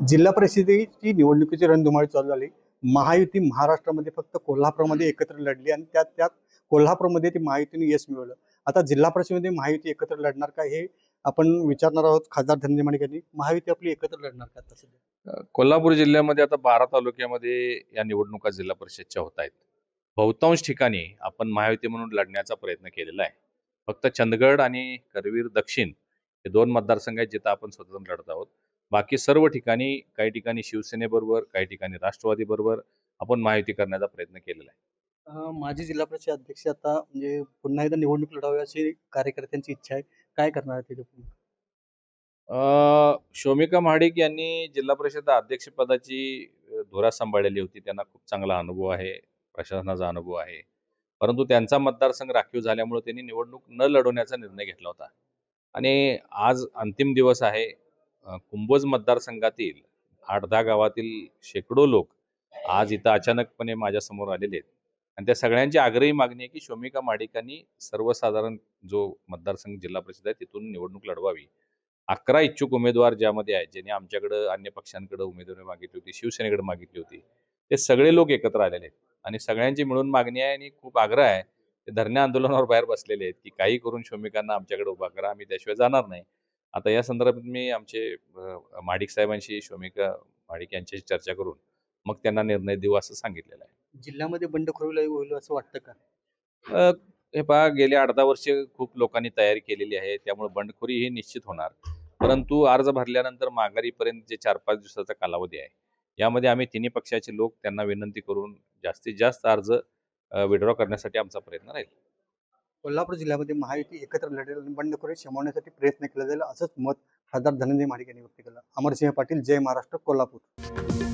जिल्हा परिषदेची निवडणुकीची रणधुमाळी चालू झाली. महायुती महाराष्ट्रामध्ये फक्त कोल्हापूरमध्ये एकत्र लढली आणि त्यात कोल्हापूरमध्ये ती महायुतीने यश मिळवलं. आता जिल्हा परिषदेमध्ये महायुती एकत्र लढणार का हे आपण विचारणार आहोत खासदार धनंजय माडिक यांनी. महायुती आपली एकत्र लढणार का आता सध्या? कोल्हापूर जिल्ह्यामध्ये आता 12 तालुक्यामध्ये या निवडणुका जिल्हा परिषदच्या होत आहेत. बहुतांश ठिकाणी आपण महायुती म्हणून लढण्याचा प्रयत्न केलेला आहे. फक्त चंदगड आणि करवीर दक्षिण हे 2 मतदारसंघ आहेत जिथं आपण स्वतंत्र लढत आहोत. बाकी सर्व ठिकाणी काही ठिकाणी शिवसेनेबरोबर, काही ठिकाणी राष्ट्रवादी बरोबर आपण महायुती करण्याचा प्रयत्न केलेला आहे. माजी जिल्हा परिषद अध्यक्ष आता म्हणजे पुन्हा एकदा निवडणूक लढावी अशी कार्यकर्त्यांची इच्छा आहे. काय करणार आहे ते? शोमिका महाडिक यांनी जिल्हा परिषद अध्यक्षपदाची धुरा सांभाळलेली होती. त्यांना खूप चांगला अनुभव आहे, प्रशासनाचा अनुभव आहे. परंतु त्यांचा मतदारसंघ राखीव झाल्यामुळे त्यांनी निवडणूक न लढवण्याचा निर्णय घेतला होता. आणि आज अंतिम दिवस आहे. कुंभोज मतदारसंघातील 8-10 गावातील शेकडो लोक आज इथं अचानकपणे माझ्यासमोर आलेले आहेत. आणि त्या सगळ्यांची आग्रही मागणी आहे की शोमिका महाडिकांनी सर्वसाधारण जो मतदारसंघ जिल्हा परिषद आहे तिथून निवडणूक लढवावी. 11 इच्छुक उमेदवार ज्यामध्ये आहेत, ज्यांनी आमच्याकडे अन्य पक्षांकडे उमेदवारी मागितली होती, शिवसेनेकडे मागितली होती, ते सगळे लोक एकत्र आलेले आहेत आणि सगळ्यांची मिळून मागणी आहे आणि खूप आग्रह आहे. ते धरणे आंदोलनावर बाहेर बसलेले आहेत की काही करून शोमिकांना आमच्याकडे उभा करा, आम्ही त्याशिवाय जाणार नाही. आता या संदर्भात मी आमचे महाडिक साहेबांशी, शोमिका महाडिक यांच्याशी चर्चा करून मग त्यांना निर्णय देऊ असं सांगितलेलं आहे. जिल्ह्यामध्ये बंडखोरी होईल असं वाटतं का? अ, हे पहा, गेली 8-10 वर्षे खूप लोकांनी तयारी केलेली आहे, त्यामुळे बंडखोरी ही निश्चित होणार. परंतु अर्ज भरल्यानंतर माघारीपर्यंत जे 4-5 दिवसाचा कालावधी आहे, यामध्ये आम्ही तिन्ही पक्षाचे लोक त्यांना विनंती करून जास्तीत जास्त अर्ज विड्रॉ करण्यासाठी आमचा प्रयत्न राहील. कोल्हापूर जिल्ह्यामध्ये महायुती एकत्र लढेल आणि बंडखोरी शमवण्यासाठी प्रयत्न केला जाईल असंच मत खासदार धनंजय माडिक यांनी व्यक्त केलं. अमरसिंह पाटील, जय महाराष्ट्र, कोल्हापूर.